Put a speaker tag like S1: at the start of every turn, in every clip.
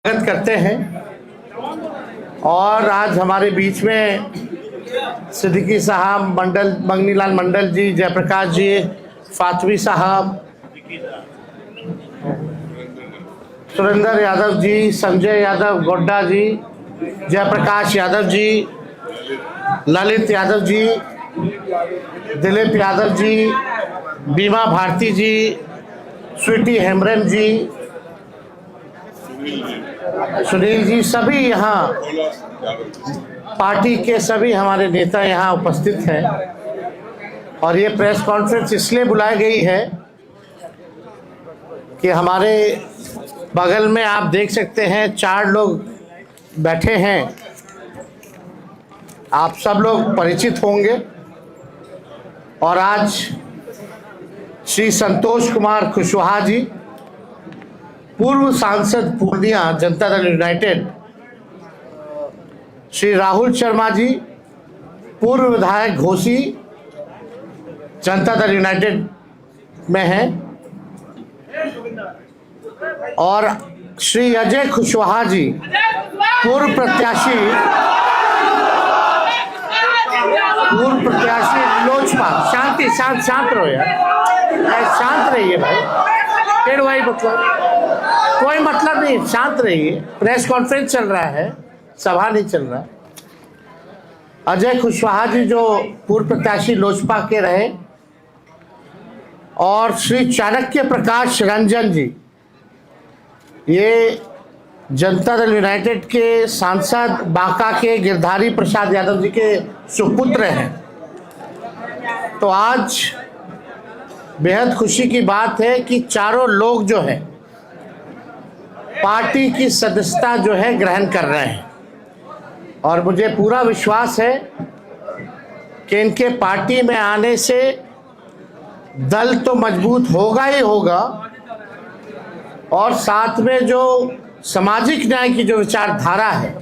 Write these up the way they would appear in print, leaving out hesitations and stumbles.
S1: स्वागत करते हैं। और आज हमारे बीच में सिद्दीकी साहब, मंगनीलाल मंडल जी, जयप्रकाश जी, फातवी साहब, सुरेंद्र यादव जी, संजय यादव गोड्डा जी, जयप्रकाश यादव जी, ललित यादव जी, दिलीप यादव जी, बीमा भारती जी, स्वीटी हेम्ब्रम जी, सुनील जी, सभी यहाँ पार्टी के सभी हमारे नेता यहाँ उपस्थित हैं। और ये प्रेस कॉन्फ्रेंस इसलिए बुलाई गई है कि हमारे बगल में आप देख सकते हैं 4 लोग बैठे हैं। आप सब लोग परिचित होंगे। और आज श्री संतोष कुमार कुशवाहा जी, पूर्व सांसद पूर्णिया जनता दल यूनाइटेड, श्री राहुल शर्मा जी, पूर्व विधायक घोसी जनता दल यूनाइटेड में हैं, और श्री अजय कुशवाहा जी, पूर्व प्रत्याशी लोजपा। शांत रहो यार, शांत रहिए भाई, फिर वही कोई मतलब नहीं, शांत रहिए। प्रेस कॉन्फ्रेंस चल रहा है, सभा नहीं चल रहा। अजय कुशवाहा जी जो पूर्व प्रत्याशी लोजपा के रहे, और श्री चाणक्य प्रकाश रंजन जी, ये जनता दल यूनाइटेड के सांसद बांका के गिरधारी प्रसाद यादव जी के सुपुत्र हैं। तो आज बेहद खुशी की बात है कि चारों लोग जो है पार्टी की सदस्यता जो है ग्रहण कर रहे हैं। और मुझे पूरा विश्वास है कि इनके पार्टी में आने से दल तो मजबूत होगा ही होगा, और साथ में जो सामाजिक न्याय की जो विचारधारा है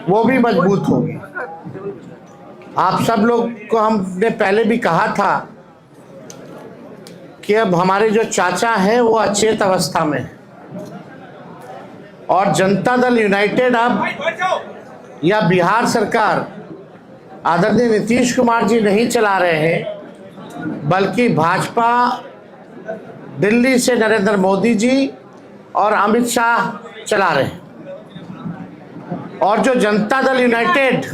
S1: वो भी मजबूत होगी। आप सब लोग को हमने पहले भी कहा था कि अब हमारे जो चाचा हैं वो अचेत अवस्था में है, और जनता दल यूनाइटेड अब या बिहार सरकार आदरणीय नीतीश कुमार जी नहीं चला रहे हैं, बल्कि भाजपा दिल्ली से नरेंद्र मोदी जी और अमित शाह चला रहे हैं। और जो जनता दल यूनाइटेड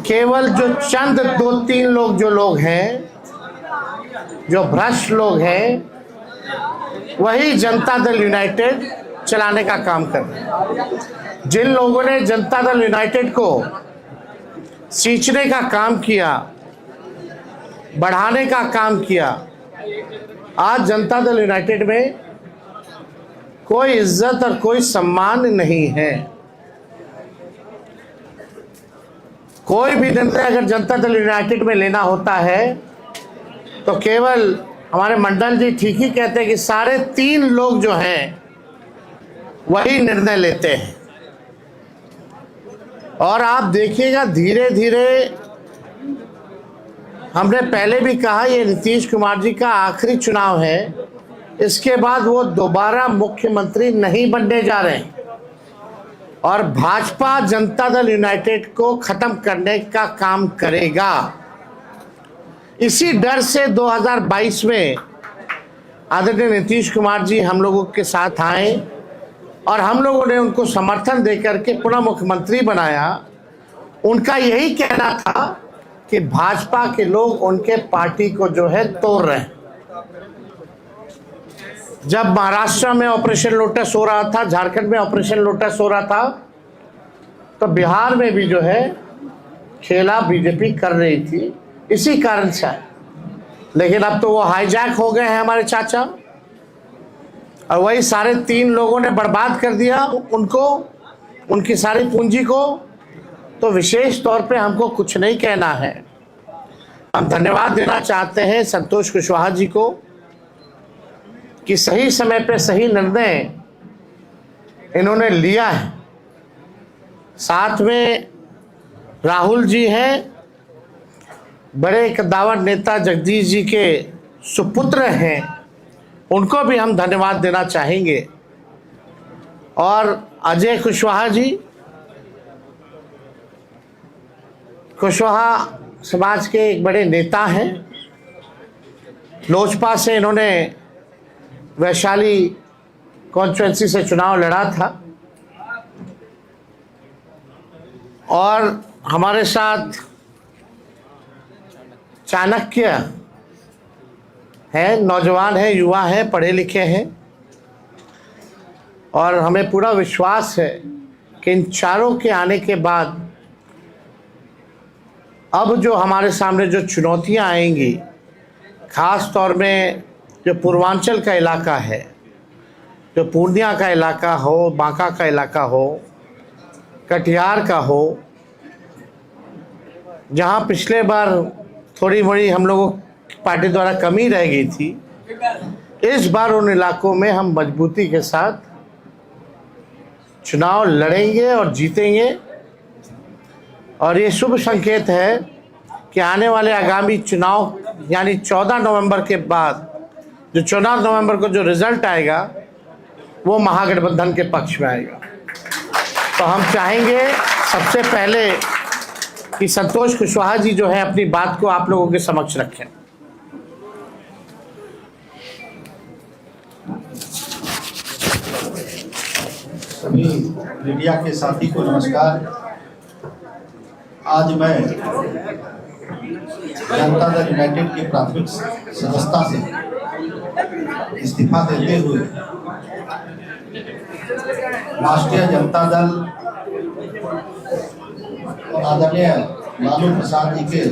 S1: केवल जो चंद 2-3 लोग जो लोग हैं, जो भ्रष्ट लोग हैं, वही जनता दल यूनाइटेड चलाने का काम कर रहे हैं। जिन लोगों ने जनता दल यूनाइटेड को सींचने का काम किया, बढ़ाने का काम किया, आज जनता दल यूनाइटेड में कोई इज्जत और कोई सम्मान नहीं है। कोई भी निर्णय अगर जनता दल यूनाइटेड में लेना होता है तो केवल हमारे मंडल जी ठीक ही कहते हैं कि 3.5 लोग जो हैं वही निर्णय लेते हैं। और आप देखिएगा धीरे धीरे, हमने पहले भी कहा ये नीतीश कुमार जी का आखिरी चुनाव है, इसके बाद वो दोबारा मुख्यमंत्री नहीं बनने जा रहे हैं, और भाजपा जनता दल यूनाइटेड को खत्म करने का काम करेगा। इसी डर से 2022 में आदरणीय नीतीश कुमार जी हम लोगों के साथ आए, और हम लोगों ने उनको समर्थन देकर के पुनः मुख्यमंत्री बनाया। उनका यही कहना था कि भाजपा के लोग उनके पार्टी को जो है तोड़ रहे हैं। जब महाराष्ट्र में ऑपरेशन लोटस हो रहा था, झारखंड में ऑपरेशन लोटस हो रहा था, तो बिहार में भी जो है खेला बीजेपी कर रही थी, इसी कारण से। लेकिन अब तो वो हाईजैक हो गए हैं हमारे चाचा, और वही 3.5 लोगों ने बर्बाद कर दिया उनको, उनकी सारी पूंजी को। तो विशेष तौर पे हमको कुछ नहीं कहना है, हम धन्यवाद देना चाहते हैं संतोष कुशवाहा जी को कि सही समय पे सही निर्णय इन्होंने लिया है। साथ में राहुल जी हैं, बड़े कद्दावर नेता जगदीश जी के सुपुत्र हैं, उनको भी हम धन्यवाद देना चाहेंगे और अजय कुशवाहा जी, कुशवाहा समाज के एक बड़े नेता हैं। लोजपा से इन्होंने वैशाली कॉन्स्टिट्यूंसी से चुनाव लड़ा था और हमारे साथ चाणक्य है, नौजवान है, युवा है, पढ़े लिखे हैं और हमें पूरा विश्वास है कि इन चारों के आने के बाद अब जो हमारे सामने जो चुनौतियां आएंगी, ख़ास तौर में जो पूर्वांचल का इलाका है, जो पूर्णिया का इलाका हो, बांका का इलाका हो, कटिहार का हो, जहां पिछले बार थोड़ी बड़ी हम लोगों की पार्टी द्वारा कमी रह गई थी, इस बार उन इलाकों में हम मजबूती के साथ चुनाव लड़ेंगे और जीतेंगे। और ये शुभ संकेत है कि आने वाले आगामी चुनाव यानी 14 नवंबर के बाद जो 14 नवंबर को जो रिजल्ट आएगा वो महागठबंधन के पक्ष में आएगा। तो हम चाहेंगे सबसे पहले कि संतोष कुशवाहा जी जो है अपनी बात को आप लोगों के समक्ष रखें।
S2: सभी मीडिया के साथी को नमस्कार। आज मैं जनता दल यूनाइटेड की प्राथमिक सदस्यता से इस्तीफा देते हुए राष्ट्रीय जनता दल और आदरणीय लालू प्रसाद जी के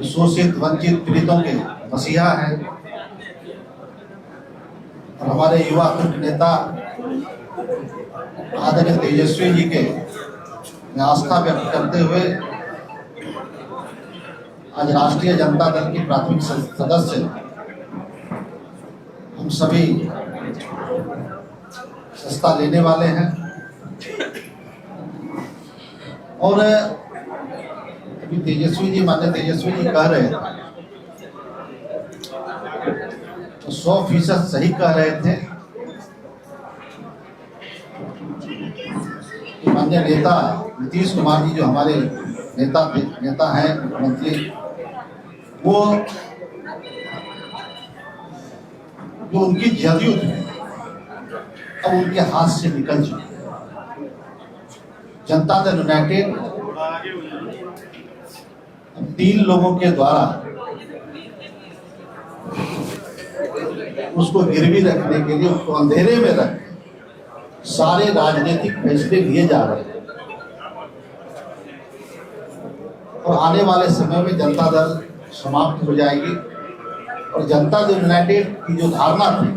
S2: शोषित वंचित पीड़ितों के मसीहा हैं और हमारे युवा नेता आदरणीय तेजस्वी जी के मैं आस्था व्यक्त करते हुए आज राष्ट्रीय जनता दल की प्राथमिक सदस्य हम सभी सस्ता लेने वाले हैं। और अभी तेजस्वी जी कह रहे थे तो 100% सही कह रहे थे। माननीय नेता नीतीश कुमार जी जो हमारे नेता हैं, मुख्यमंत्री, वो जो उनकी जदयू थी अब उनके हाथ से निकल चुकी है। जनता दल यूनाइटेड अब 3 लोगों के द्वारा उसको गिरवी रखने के लिए, उसको अंधेरे में रख सारे राजनीतिक फैसले लिए जा रहे हैं। और आने वाले समय में जनता दल समाप्त हो जाएगी और जनता दल यूनाइटेड की जो धारणा थी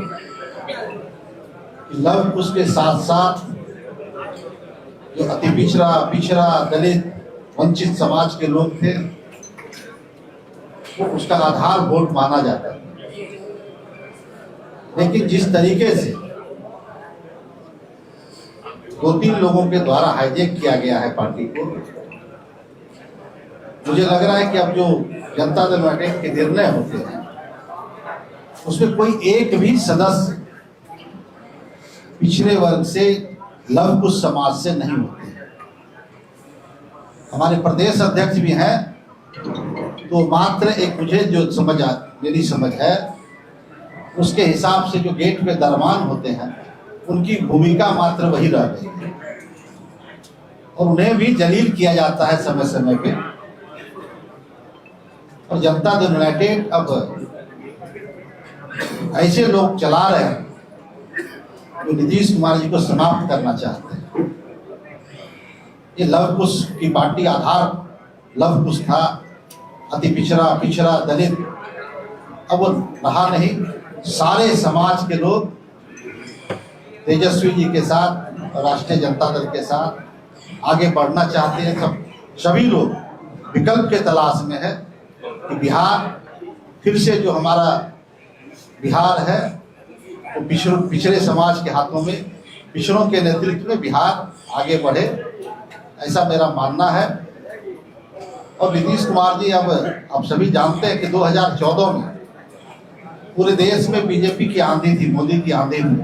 S2: लव कुश के साथ साथ जो अति पिछड़ा दलित वंचित समाज के लोग थे वो उसका आधार वोट माना जाता है। लेकिन जिस तरीके से 2-3 लोगों के द्वारा हाईजैक किया गया है पार्टी को, मुझे लग रहा है कि अब जो जनता दल यूनाइटेड के निर्णय होते हैं उसमें कोई एक भी सदस्य पिछड़े वर्ग से, लव कुश समाज से नहीं होते। हमारे प्रदेश अध्यक्ष भी हैं तो मात्र एक मुझे जो मेरी समझ है उसके हिसाब से जो गेट पे दरमान होते हैं उनकी भूमिका मात्र वही रह गई है और उन्हें भी जलील किया जाता है समय समय पे। और जनता दल यूनाइटेड अब ऐसे लोग चला रहे हैं जो नीतीश कुमार जी को समाप्त करना चाहते हैं। ये लव कुश की पार्टी आधार लव कुश था, अति पिछड़ा दलित, अब वो रहा नहीं। सारे समाज के लोग तेजस्वी जी के साथ और राष्ट्रीय जनता दल के साथ आगे बढ़ना चाहते हैं। सभी लोग विकल्प के तलाश में है कि बिहार फिर से जो हमारा बिहार है वो पिछड़े समाज के हाथों में, पिछड़ों के नेतृत्व में बिहार आगे बढ़े, ऐसा मेरा मानना है। और नीतीश कुमार जी अब आप सभी जानते हैं कि 2014 में पूरे देश में बीजेपी की आंधी थी, मोदी की आंधी थी।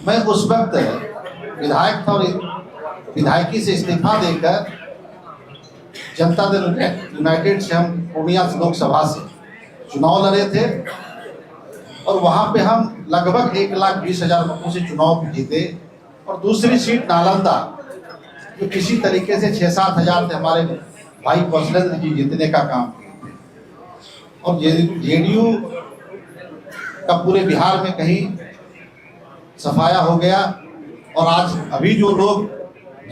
S2: मैं उस वक्त विधायक था और विधायकी से इस्तीफा देकर जनता दल यूनाइटेड से हम पूर्णिया लोकसभा से चुनाव लड़े थे और वहां पे हम लगभग 1,20,000 मतों से चुनाव जीते। और दूसरी सीट नालंदा जो किसी तरीके से 6-7 हजार थे हमारे भाई कौशलेंद्र जी जीतने का काम किए थे। और जेडीयू का पूरे बिहार में कहीं सफाया हो गया और आज अभी जो लोग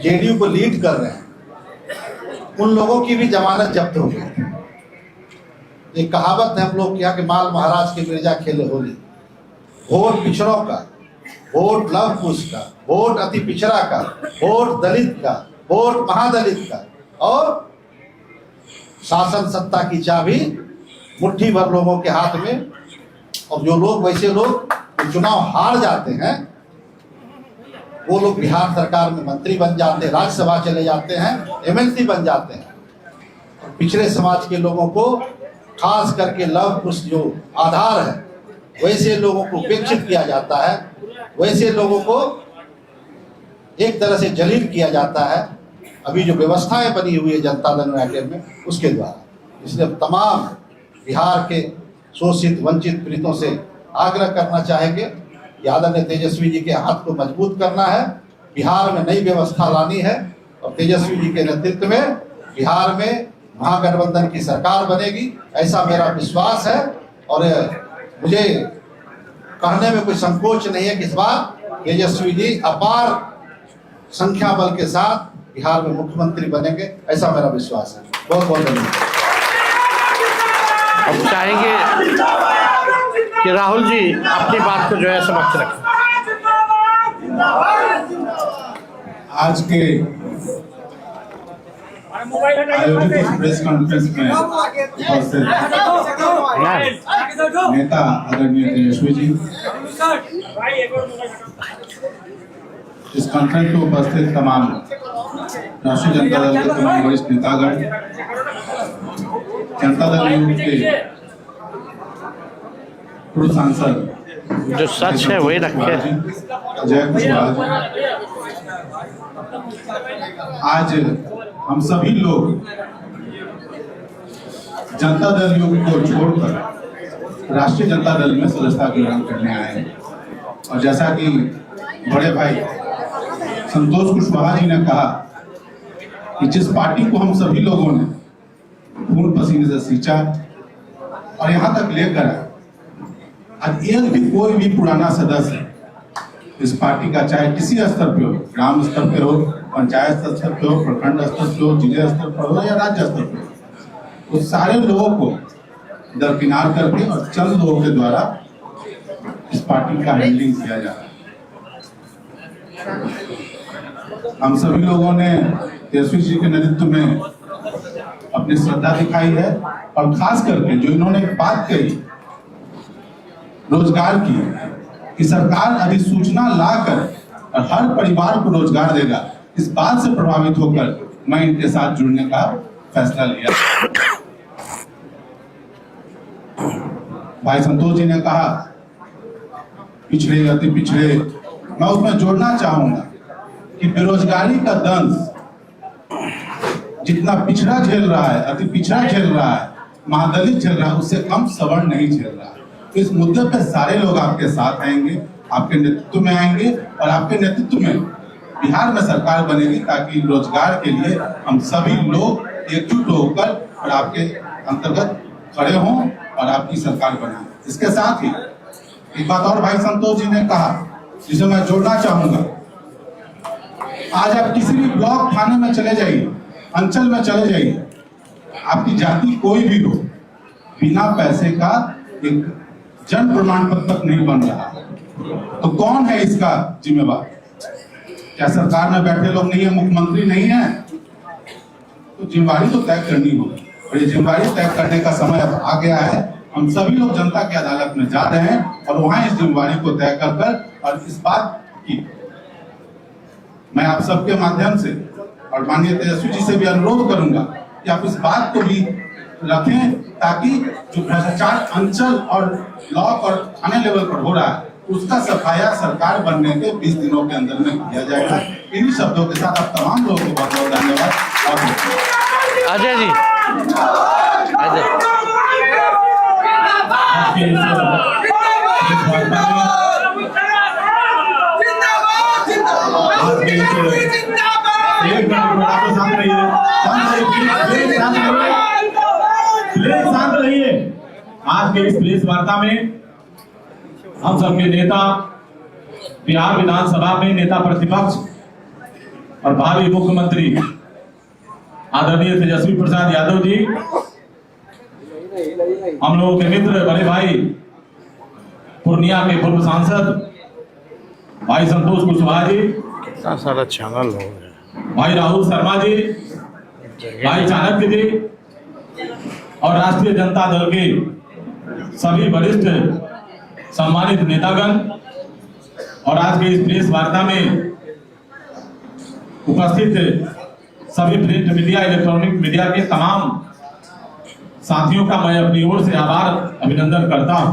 S2: जेडीयू को लीड कर रहे हैं उन लोगों की भी जमानत जब्त हो गई। एक कहावत है हम लोग के यहाँ के माल महाराज के मिर्जा खेले होली। वोट पिछड़ों का, वोट लव कुश का, वोट अति पिछड़ा का, वोट दलित का, वोट महादलित का, और शासन सत्ता की चाबी मुट्ठी भर लोगों के हाथ में। और जो लोग वैसे लोग चुनाव हार जाते हैं वो लोग बिहार सरकार में मंत्री बन जाते हैं, राज्यसभा चले जाते हैं, एमएलसी बन जाते हैं। और पिछड़े समाज के लोगों को खास करके लव कुश जो आधार है वैसे लोगों को उपेक्षित किया जाता है, वैसे लोगों को एक तरह से जलील किया जाता है। अभी जो व्यवस्थाएं बनी हुई है जनता दल यूनाइटेड में उसके द्वारा, इसलिए तमाम बिहार के शोषित वंचित पीड़ितों से आग्रह करना चाहेंगे कि आदरणीय तेजस्वी जी के हाथ को मजबूत करना है, बिहार में नई व्यवस्था लानी है और तेजस्वी जी के नेतृत्व में बिहार में महागठबंधन की सरकार बनेगी, ऐसा मेरा विश्वास है। और मुझे कहने में कोई संकोच नहीं है कि इस बार तेजस्वी जी अपार संख्या बल के साथ बिहार में मुख्यमंत्री बनेंगे, ऐसा मेरा विश्वास है। बहुत बहुत धन्यवाद।
S1: अब चाहेंगे कि राहुल जी अपनी बात को जो है समक्ष रखें।
S3: आज के आयोजित इस प्रेस कॉन्फ्रेंस में उपस्थित नेता आदरणीय तेजस्वी जी, इस कॉन्फ्रेंस में उपस्थित तमाम राष्ट्रीय जनता दल के तमाम वरिष्ठ नेतागण, जनता दल यूथ के पूर्व सांसद
S1: जो सच है वही रखे।
S3: जय कुशवाहा, आज हम सभी लोग जनता दल यूथ को छोड़कर राष्ट्रीय जनता दल में सदस्यता ग्रहण करने आए हैं। और जैसा कि बड़े भाई संतोष कुशवाहा जी ने कहा कि जिस पार्टी को हम सभी लोगों ने खून पसीने से सींचा और यहाँ तक लेकर आज एक भी कोई भी पुराना सदस्य इस पार्टी का, चाहे किसी स्तर पे हो, ग्राम स्तर पे हो, पंचायत स्तर पे हो, प्रखंड स्तर पे हो, जिले स्तर पर हो या राज्य स्तर पे हो, उस सारे लोगों को दरकिनार करके और चंद लोगों के द्वारा इस पार्टी का हैंडलिंग किया जा रहा है। हम सभी लोगों ने तेजस्वी जी के नेतृत्व में अपनी श्रद्धा दिखाई है और खास करके जो इन्होंने बात कही रोजगार की, कि सरकार अधिसूचना लाकर और हर परिवार को रोजगार देगा, इस बात से प्रभावित होकर मैं इनके साथ जुड़ने का फैसला लिया। भाई संतोष जी ने कहा पिछड़े अति पिछड़े, मैं उसमें जोड़ना चाहूंगा कि बेरोजगारी का दंश जितना पिछड़ा झेल रहा है, अति पिछड़ा झेल रहा है, महादलित झेल रहा है, उससे कम सवर्ण नहीं झेल रहा है। तो इस मुद्दे पे सारे लोग आपके साथ आएंगे, आपके नेतृत्व में आएंगे और आपके नेतृत्व में बिहार में सरकार बनेगी, ताकि रोजगार के लिए हम सभी लोग एकजुट होकर और आपके अंतर्गत खड़े हों और आपकी सरकार बनाएं। इसके साथ ही एक बात और भाई संतोष जी ने कहा जिसे मैं जोड़ना चाहूंगा, आज आप किसी भी ब्लॉक थाने में चले जाइए, अंचल में चले जाइए, आपकी जाति कोई भी हो, बिना पैसे का एक जन प्रमाण पत्र तक नहीं बन रहा। तो कौन है इसका जिम्मेवार? क्या सरकार में बैठे लोग नहीं है, मुख्यमंत्री नहीं है? तो जिम्मेवारी तो तय करनी होगी और ये जिम्मेवारी तय करने का समय अब आ गया है। हम सभी लोग जनता की अदालत में जा रहे हैं और वहां इस जिम्मेवारी को तय कर और इस बात की मैं आप सबके माध्यम से और माननीय तेजस्वी जी से भी अनुरोध करूंगा कि आप इस बात को भी रखें, ताकि जो भ्रष्टाचार अंचल और ब्लॉक और थाने लेवल पर हो रहा है उसका सफाया सरकार बनने के 20 दिनों के अंदर में किया जाएगा। इन्हीं शब्दों के साथ आप तमाम लोगों को बहुत बहुत धन्यवाद। और
S1: अजय जी, अजय
S4: शांत रहिए। आज के इस प्रेस वार्ता में हम सबके नेता, बिहार विधानसभा में नेता प्रतिपक्ष और भावी मुख्यमंत्री आदरणीय तेजस्वी प्रसाद यादव जी, हम लोगों के मित्र बड़े भाई पूर्णिया के पूर्व सांसद भाई संतोष कुशवाहा जी,
S1: कितना सारा चैनल हो गया,
S4: भाई राहुल शर्मा जी, भाई चाणक्य जी और राष्ट्रीय जनता दल के सभी वरिष्ठ सम्मानित नेतागण और आज के इस प्रेस वार्ता में उपस्थित सभी प्रिंट मीडिया, इलेक्ट्रॉनिक मीडिया के तमाम साथियों का मैं अपनी ओर से आभार अभिनंदन करता हूं।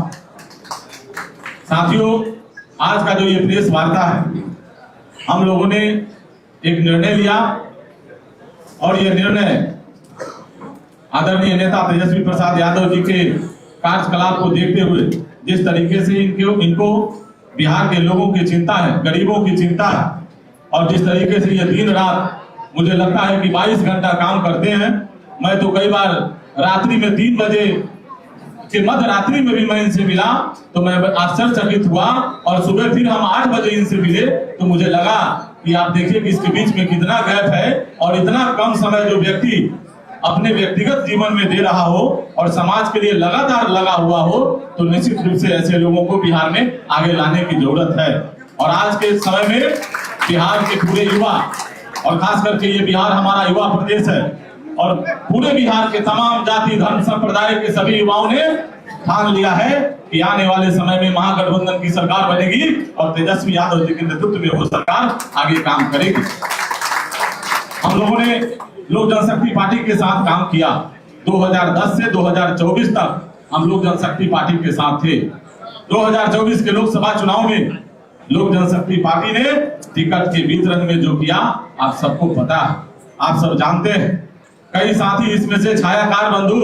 S4: साथियों, आज का जो ये प्रेस वार्ता है, हम लोगों ने एक निर्णय लिया और ये निर्णय आदरणीय नेता तेजस्वी प्रसाद यादव जी के कार्यकलाप को देखते हुए, जिस तरीके से इनको बिहार के लोगों की चिंता है, गरीबों की चिंता है, और जिस तरीके से ये दिन रात मुझे लगता है कि 22 घंटा काम करते हैं। मैं तो कई बार रात्रि में 3 बजे के मध्य रात्रि में भी मैं इनसे मिला तो मैं आश्चर्यचकित हुआ, और सुबह फिर हम 8 बजे इनसे मिले तो मुझे लगा कि आप देखिए कि इसके बीच में कितना गैप है, और इतना कम समय जो व्यक्ति अपने व्यक्तिगत जीवन में दे रहा हो और समाज के लिए लगातार लगा हुआ हो, तो निश्चित रूप से ऐसे लोगों को बिहार में आगे लाने की जरूरत है। और आज के समय में बिहार के पूरे युवा, और खास करके ये बिहार हमारा युवा प्रदेश है, और पूरे बिहार के तमाम जाति धर्म संप्रदाय के सभी युवाओं ने ठान लिया है कि आने वाले समय में महागठबंधन की सरकार बनेगी और तेजस्वी यादव जी के नेतृत्व में वो सरकार आगे काम करेगी। हम लोगों ने लोक जनशक्ति पार्टी के साथ काम किया। 2010 से 2024 तक हम लोक जनशक्ति पार्टी के साथ थे। 2024 के लोकसभा चुनाव में लोक जनशक्ति पार्टी ने टिकट के वितरण में जो किया आप सबको पता है, आप सब जानते हैं। कई साथी इसमें से छायाकार बंधु,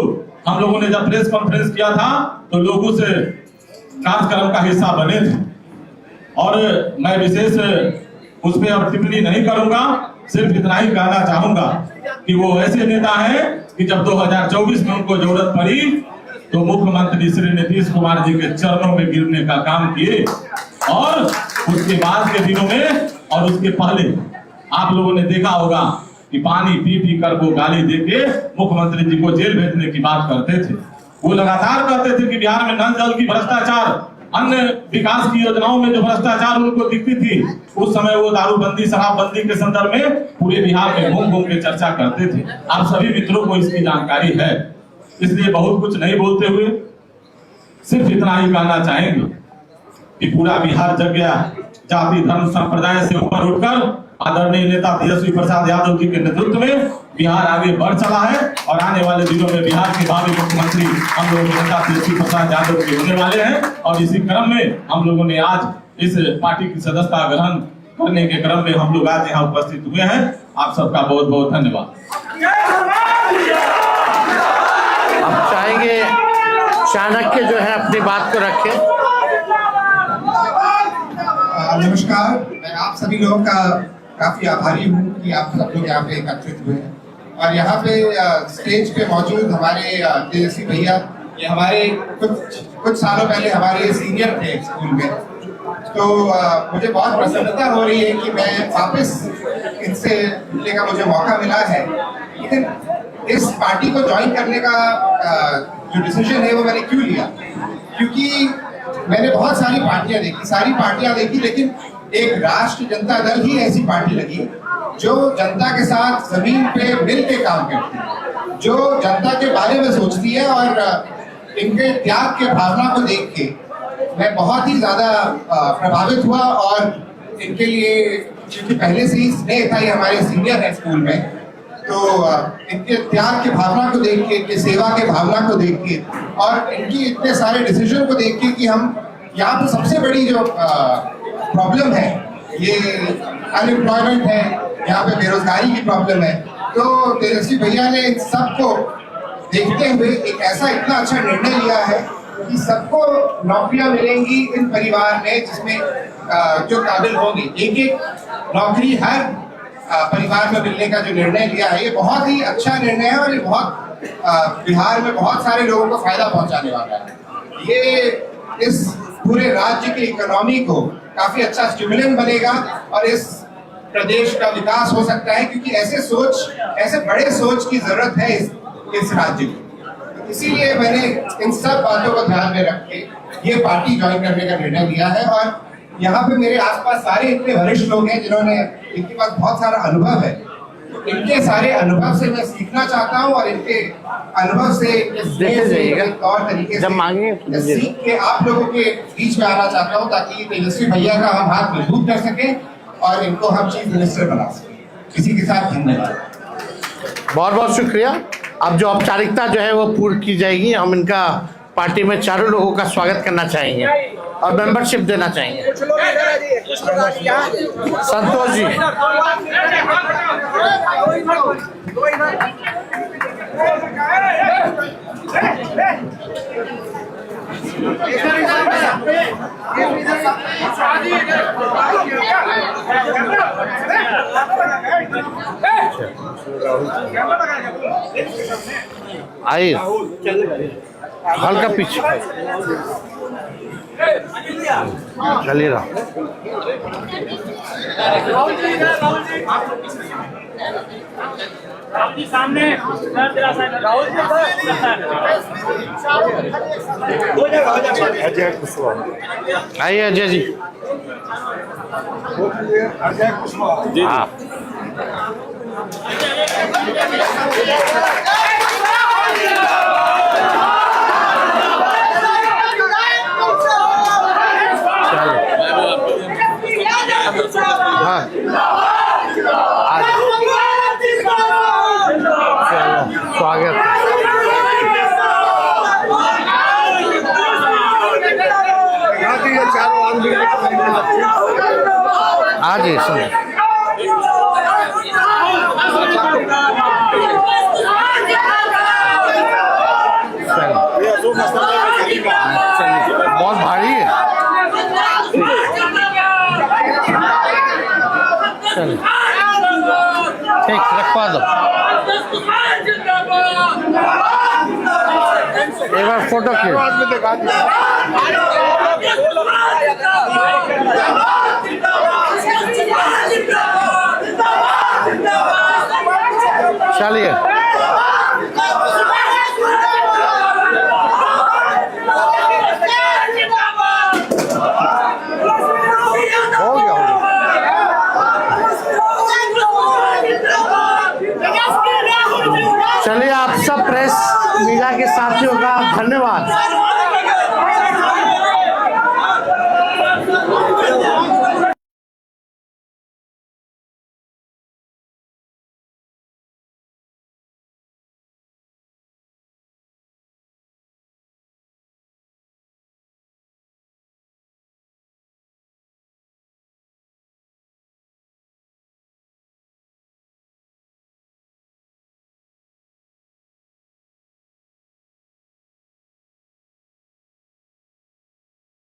S4: हम लोगों ने जब प्रेस कॉन्फ्रेंस किया था तो लोगों से कार्यक्रम का हिस्सा बने थे, और मैं विशेष उस पर अब टिप्पणी नहीं करूंगा, सिर्फ इतना ही कहना चाहूंगा कि वो ऐसे नेता हैं कि जब 2024 में उनको जरूरत पड़ी तो मुख्यमंत्री श्री नीतीश कुमार जी के चरणों में गिरने का काम किए, और उसके बाद के दिनों में और उसके पहले आप लोगों ने देखा होगा कि पानी पी पी कर वो गाली देके मुख्यमंत्री जी को जेल भेजने की बात करते थे। वो लगातार कहते थे कि बिहार में नल जल की भ्रष्टाचार, अन्य विकास की योजनाओं में जो भ्रष्टाचार उनको दिखती थी, उस समय वो दारूबंदी शराबबंदी के संदर्भ में पूरे बिहार में घूम घूम के चर्चा करते थे। आप सभी मित्रों को इसकी जानकारी है, इसलिए बहुत कुछ नहीं बोलते हुए सिर्फ इतना ही कहना चाहेंगे कि पूरा बिहार जग गया। जाति धर्म संप्रदाय से ऊपर उठकर आदरणीय नेता तेजस्वी प्रसाद यादव जी के नेतृत्व में बिहार आगे बढ़ चला है, और आने वाले दिनों में बिहार के भावी मुख्यमंत्री हम लोगों के नेता तेजस्वी प्रसाद यादव जी होने वाले हैं। और इसी क्रम में हम लोगों ने आज इस पार्टी की सदस्यता ग्रहण करने के क्रम में हम लोग आज यहाँ उपस्थित हुए हैं। आप सबका बहुत बहुत धन्यवाद।
S1: आप चाहेंगे चाणक्य जो है अपनी बात को रखें।
S5: नमस्कार, मैं आप सभी लोगों का काफी आभारी हूँ कि आप सब लोग यहाँ पे एकत्रित हुए हैं, और यहाँ पे स्टेज पे मौजूद हमारे तेजस्वी भैया, ये हमारे कुछ सालों पहले हमारे सीनियर थे स्कूल में, तो मुझे बहुत प्रसन्नता हो रही है कि मैं वापस इनसे मिलने का मुझे मौका मिला है। लेकिन इस पार्टी को ज्वाइन करने का जो डिसीजन है वो मैंने क्यों लिया, क्योंकि मैंने बहुत सारी पार्टियां देखी, लेकिन एक राष्ट्रीय जनता दल ही ऐसी पार्टी लगी जो जनता के साथ जमीन पे मिल के काम करती है, जो जनता के बारे में सोचती है। और इनके त्याग के भावना को देख के मैं बहुत ही ज्यादा प्रभावित हुआ, और इनके लिए क्योंकि पहले से ही स्नेह था, ये हमारे सीनियर है स्कूल में, तो इनके त्याग की भावना को देख के, इनके सेवा के भावना को देख के, और इनकी इतने सारे डिसीजन को देख के कि हम यहाँ पे सबसे बड़ी जो प्रॉब्लम है ये अनएम्प्लॉयमेंट है, यहाँ पे बेरोजगारी की प्रॉब्लम है। तो तेजस्वी भैया ने इन सबको देखते हुए एक ऐसा इतना अच्छा निर्णय लिया है कि सबको नौकरियां मिलेंगी इन परिवार में, जिसमें जो काबिल होंगे। एक एक नौकरी हर परिवार में मिलने का जो निर्णय लिया है, ये बहुत ही अच्छा निर्णय है और ये बहुत बिहार में बहुत सारे लोगों को फायदा पहुंचाने वाला है। ये इस पूरे राज्य की इकोनॉमी को काफी अच्छा स्टिमुलेंट बनेगा और इस प्रदेश का विकास हो सकता है, क्योंकि ऐसे बड़े सोच की जरूरत है इस राज्य को। इसीलिए मैंने इन सब बातों को ध्यान में रख के ये पार्टी ज्वाइन करने का निर्णय लिया है। और यहाँ पे मेरे आसपास सारे इतने वरिष्ठ लोग हैं जिन्होंने, इनके पास बहुत सारा अनुभव है। इनके सारे अनुभव से मैं सीखना चाहता हूँ और इनके अनुभव से
S1: देखे जाइएगा
S5: तौर तरीके
S1: जब मांगे
S5: से सीख के आप लोगों के बीच में आना चाहता हूँ, ताकि तेजस्वी भैया का हम हाथ मजबूत कर सकें और इनको हम चीफ मिनिस्टर बना सकें। इसी के साथ धन्यवाद।
S1: बहुत बहुत शुक्रिया। अब जो औपचारिकता जो है वो पूर्ण की जाएगी। हम इनका पार्टी में चारों लोगों का स्वागत करना चाहेंगे और मेंबरशिप देना चाहेंगे। संतोष जी, आइए हल्का पीछे चलिए रहा।
S6: सामने
S1: आइए अजय जी। हाँ स्वागत आज ही सुन बहुत भारी है। चलिए ठीक रखवा दो। एक बार फोटो चलिए हो गया। चलिए आप सब प्रेस मीडिया के साथियों का धन्यवाद।